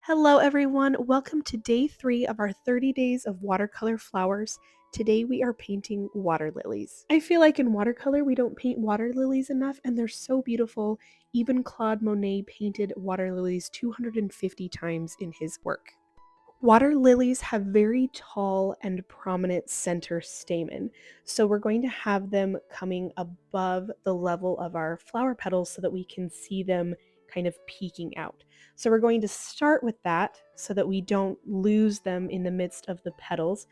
Hello everyone, welcome to day 3 of our 30 days of watercolor flowers. Today we are painting water lilies. I feel like in watercolor we don't paint water lilies enough and they're so beautiful. Even Claude Monet painted water lilies 250 times in his work. Water lilies have very tall and prominent center stamen, so we're going to have them coming above the level of our flower petals so that we can see them kind of peeking out. So we're going to start with that so that we don't lose them in the midst of the petals.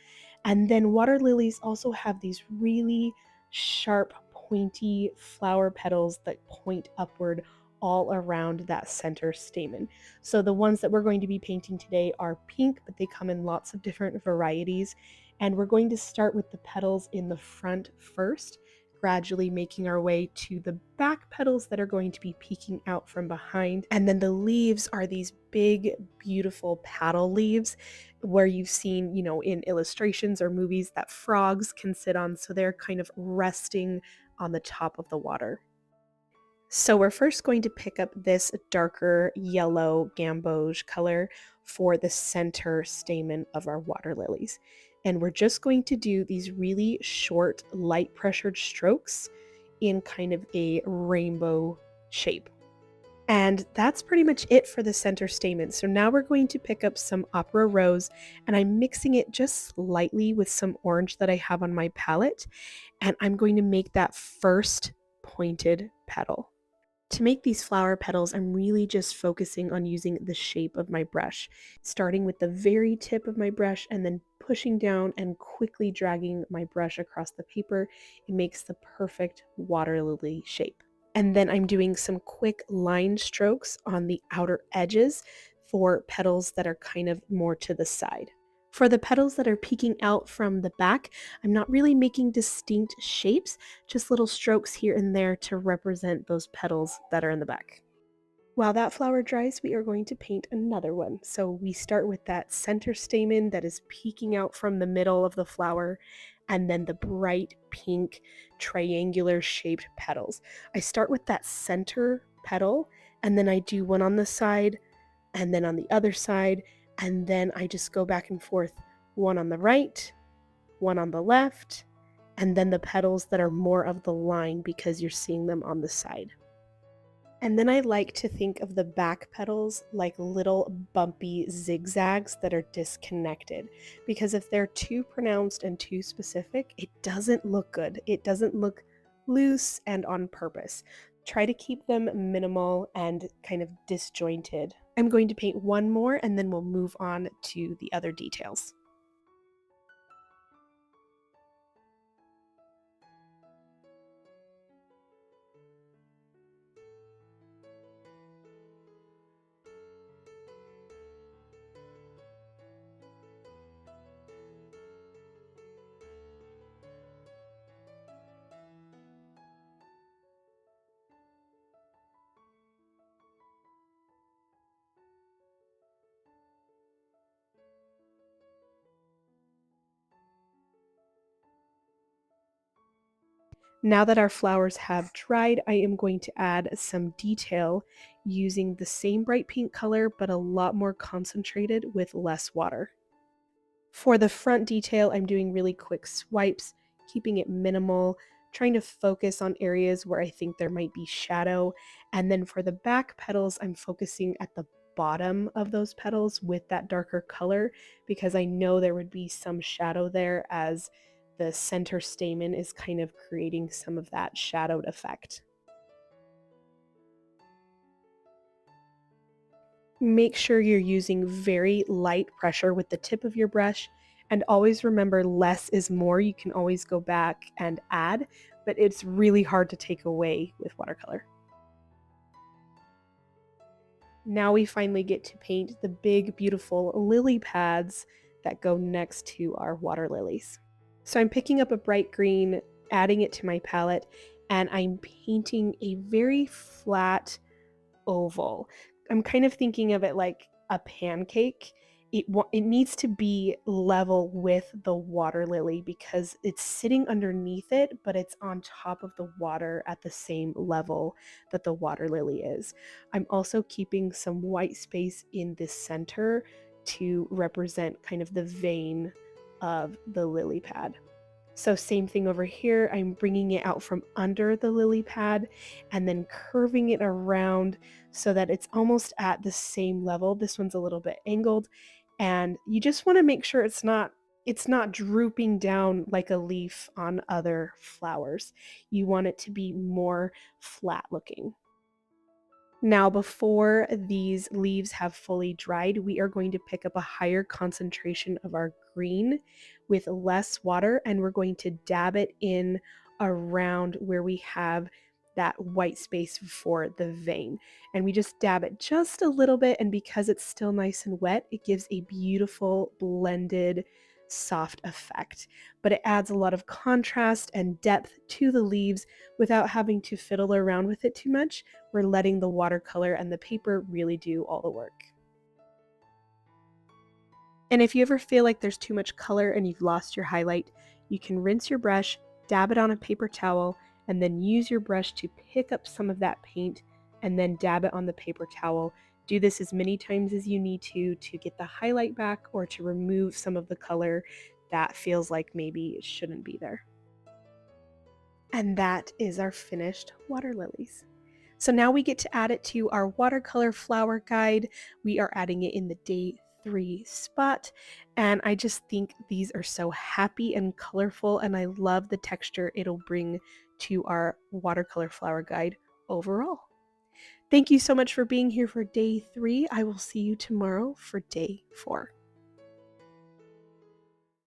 And then water lilies also have these really sharp, pointy flower petals that point upward all around that center stamen. So the ones that we're going to be painting today are pink, but they come in lots of different varieties. And we're going to start with the petals in the front first, gradually making our way to the back petals that are going to be peeking out from behind. And then the leaves are these big, beautiful paddle leaves where you've seen, in illustrations or movies that frogs can sit on. So they're kind of resting on the top of the water. So we're first going to pick up this darker yellow gamboge color for the center stamen of our water lilies. And we're just going to do these really short, light pressured strokes in kind of a rainbow shape. And that's pretty much it for the center stamen. So now we're going to pick up some opera rose and I'm mixing it just slightly with some orange that I have on my palette. And I'm going to make that first pointed petal. To make these flower petals, I'm really just focusing on using the shape of my brush, starting with the very tip of my brush and then pushing down and quickly dragging my brush across the paper. It makes the perfect water lily shape. And then I'm doing some quick line strokes on the outer edges for petals that are kind of more to the side. For the petals that are peeking out from the back, I'm not really making distinct shapes, just little strokes here and there to represent those petals that are in the back. While that flower dries, we are going to paint another one. So we start with that center stamen that is peeking out from the middle of the flower, and then the bright pink triangular shaped petals. I start with that center petal, and then I do one on the side, and then on the other side, and then I just go back and forth, one on the right, one on the left, and then the petals that are more of the line because you're seeing them on the side. And then I like to think of the back petals like little bumpy zigzags that are disconnected, because if they're too pronounced and too specific, it doesn't look good. It doesn't look loose and on purpose. Try to keep them minimal and kind of disjointed. I'm going to paint one more and then we'll move on to the other details. Now that our flowers have dried, I am going to add some detail using the same bright pink color, but a lot more concentrated with less water. For the front detail, I'm doing really quick swipes, keeping it minimal, trying to focus on areas where I think there might be shadow. And then for the back petals, I'm focusing at the bottom of those petals with that darker color because I know there would be some shadow there as the center stamen is kind of creating some of that shadowed effect. Make sure you're using very light pressure with the tip of your brush, and always remember less is more. You can always go back and add, but it's really hard to take away with watercolor. Now we finally get to paint the big, beautiful lily pads that go next to our water lilies. So I'm picking up a bright green, adding it to my palette, and I'm painting a very flat oval. I'm kind of thinking of it like a pancake, it needs to be level with the water lily because it's sitting underneath it, but it's on top of the water at the same level that the water lily is. I'm also keeping some white space in the center to represent kind of the vein of the lily pad. So same thing over here, I'm bringing it out from under the lily pad and then curving it around so that it's almost at the same level. This one's a little bit angled, and you just want to make sure it's not drooping down like a leaf on other flowers. You want it to be more flat looking. Now, before these leaves have fully dried, we are going to pick up a higher concentration of our green with less water, and we're going to dab it in around where we have that white space for the vein. And we just dab it just a little bit, and because it's still nice and wet, it gives a beautiful blended soft effect. But it adds a lot of contrast and depth to the leaves without having to fiddle around with it too much. We're letting the watercolor and the paper really do all the work. And if you ever feel like there's too much color and you've lost your highlight, you can rinse your brush, dab it on a paper towel, and then use your brush to pick up some of that paint and then dab it on the paper towel. Do this as many times as you need to get the highlight back or to remove some of the color that feels like maybe it shouldn't be there. And that is our finished water lilies. So now we get to add it to our watercolor flower guide. We are adding it in the day 3 spot, and I just think these are so happy and colorful, and I love the texture it'll bring to our watercolor flower guide overall. Thank you so much for being here for day 3. I will see you tomorrow for day 4.